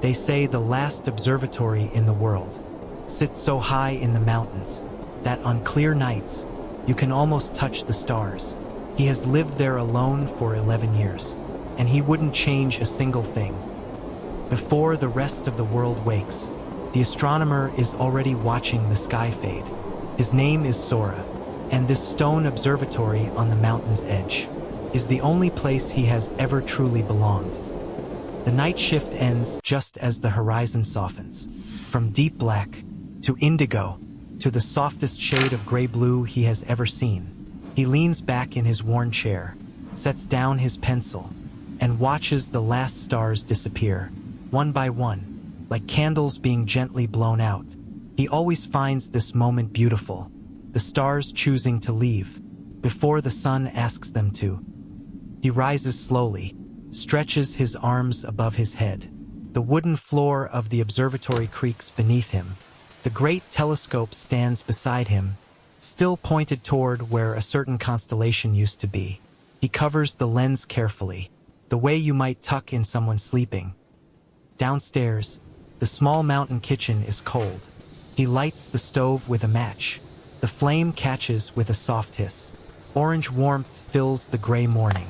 They say the last observatory in the world sits so high in the mountains that on clear nights you can almost touch the stars. He has lived there alone for 11 years, and he wouldn't change a single thing. Before the rest of the world wakes, the astronomer is already watching the sky fade. His name is Sora, and this stone observatory on the mountain's edge is the only place he has ever truly belonged. The night shift ends just as the horizon softens, from deep black to indigo to the softest shade of gray-blue he has ever seen. He leans back in his worn chair, sets down his pencil, and watches the last stars disappear, one by one, like candles being gently blown out. He always finds this moment beautiful, the stars choosing to leave before the sun asks them to. He rises slowly, stretches his arms above his head. The wooden floor of the observatory creaks beneath him. The great telescope stands beside him, still pointed toward where a certain constellation used to be. He covers the lens carefully, the way you might tuck in someone sleeping. Downstairs, the small mountain kitchen is cold. He lights the stove with a match. The flame catches with a soft hiss. Orange warmth fills the gray morning.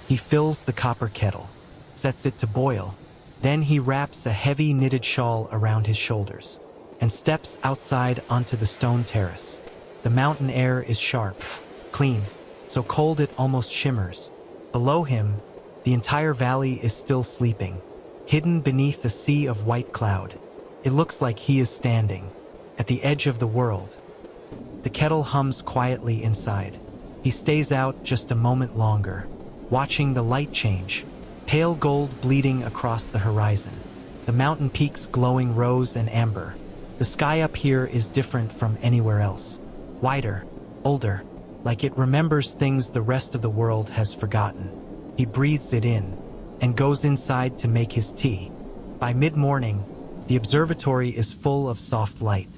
He fills the copper kettle, sets it to boil. Then he wraps a heavy knitted shawl around his shoulders and steps outside onto the stone terrace. The mountain air is sharp, clean, so cold it almost shimmers. Below him, the entire valley is still sleeping, hidden beneath a sea of white cloud. It looks like he is standing at the edge of the world. The kettle hums quietly inside. He stays out just a moment longer, watching the light change, pale gold bleeding across the horizon, the mountain peaks glowing rose and amber. The sky up here is different from anywhere else, wider, older, like it remembers things the rest of the world has forgotten. He breathes it in and goes inside to make his tea. By mid-morning, the observatory is full of soft light.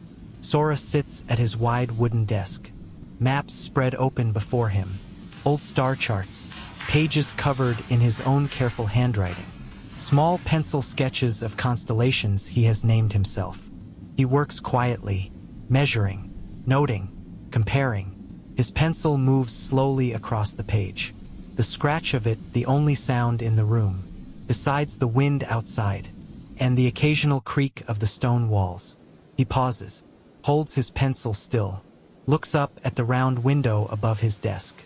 Sora sits at his wide wooden desk, maps spread open before him, old star charts, pages covered in his own careful handwriting, small pencil sketches of constellations he has named himself. He works quietly, measuring, noting, comparing. His pencil moves slowly across the page, the scratch of it the only sound in the room, besides the wind outside and the occasional creak of the stone walls. He pauses, holds his pencil still, looks up at the round window above his desk.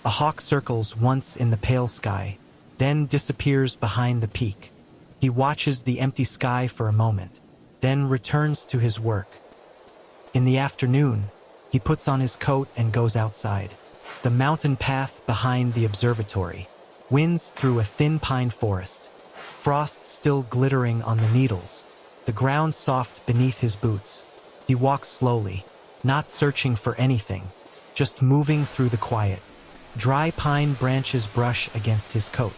A hawk circles once in the pale sky, then disappears behind the peak. He watches the empty sky for a moment, then returns to his work. In the afternoon, he puts on his coat and goes outside. The mountain path behind the observatory winds through a thin pine forest, frost still glittering on the needles, the ground soft beneath his boots. He walks slowly, not searching for anything, just moving through the quiet. Dry pine branches brush against his coat.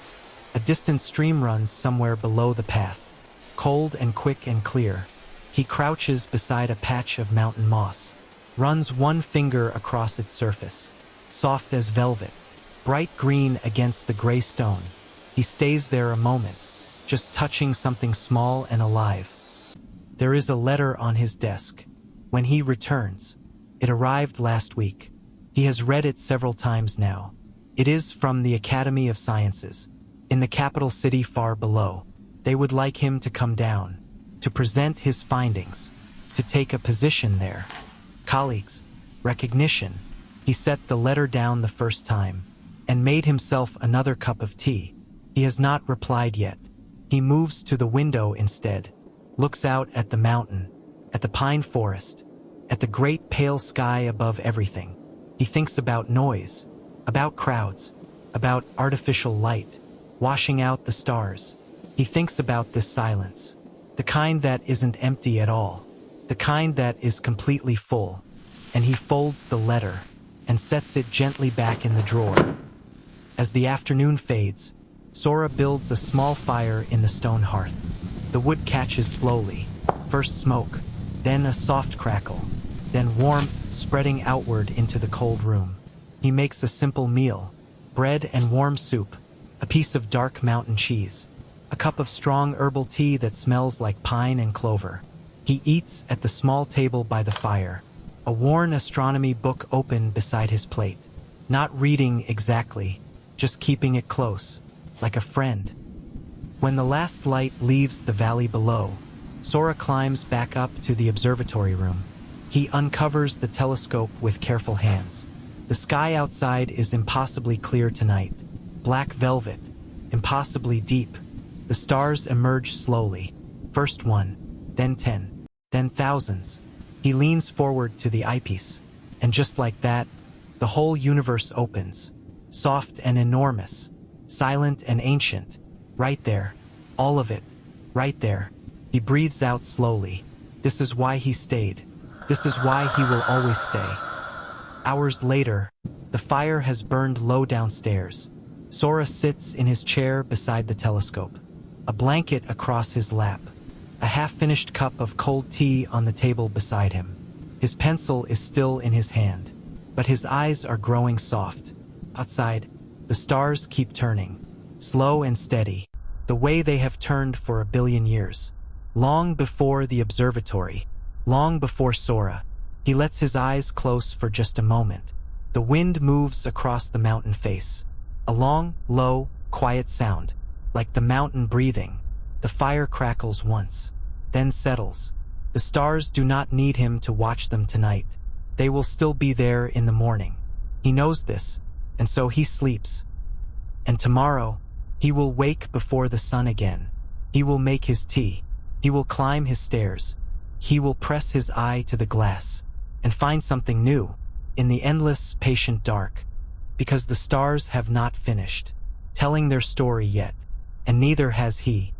A distant stream runs somewhere below the path, cold and quick and clear. He crouches beside a patch of mountain moss, runs one finger across its surface, soft as velvet, bright green against the gray stone. He stays there a moment, just touching something small and alive. There is a letter on his desk. When he returns, it arrived last week. He has read it several times now. It is from the Academy of Sciences, in the capital city far below. They would like him to come down, to present his findings, to take a position there. Colleagues, recognition. He set the letter down the first time, and made himself another cup of tea. He has not replied yet. He moves to the window instead, looks out at the mountain, at the pine forest, at the great pale sky above everything. He thinks about noise, about crowds, about artificial light, washing out the stars. He thinks about this silence, the kind that isn't empty at all, the kind that is completely full. And he folds the letter and sets it gently back in the drawer. As the afternoon fades, Sora builds a small fire in the stone hearth. The wood catches slowly, first smoke, then a soft crackle, then warmth spreading outward into the cold room. He makes a simple meal, bread and warm soup, a piece of dark mountain cheese, a a cup of strong herbal tea that smells like pine and clover. He eats at the small table by the fire, a worn astronomy book open beside his plate. Not reading exactly, just keeping it close, like a friend. When the last light leaves the valley below, Sora climbs back up to the observatory room. He uncovers the telescope with careful hands. The sky outside is impossibly clear tonight. Black velvet, impossibly deep. The stars emerge slowly. First one, then 10, then thousands. He leans forward to the eyepiece, and just like that, the whole universe opens. Soft and enormous, silent and ancient. Right there, all of it, right there. He breathes out slowly. This is why he stayed. This is why he will always stay. Hours later, the fire has burned low downstairs. Sora sits in his chair beside the telescope, a blanket across his lap, a half-finished cup of cold tea on the table beside him. His pencil is still in his hand, but his eyes are growing soft. Outside, the stars keep turning, slow and steady, the way they have turned for 1 billion years. Long before the observatory, long before Sora, he lets his eyes close for just a moment. The wind moves across the mountain face. A long, low, quiet sound, like the mountain breathing. The fire crackles once, then settles. The stars do not need him to watch them tonight. They will still be there in the morning. He knows this, and so he sleeps. And tomorrow, he will wake before the sun again. He will make his tea. He will climb his stairs. He will press his eye to the glass and find something new in the endless, patient dark, because the stars have not finished telling their story yet, and neither has he.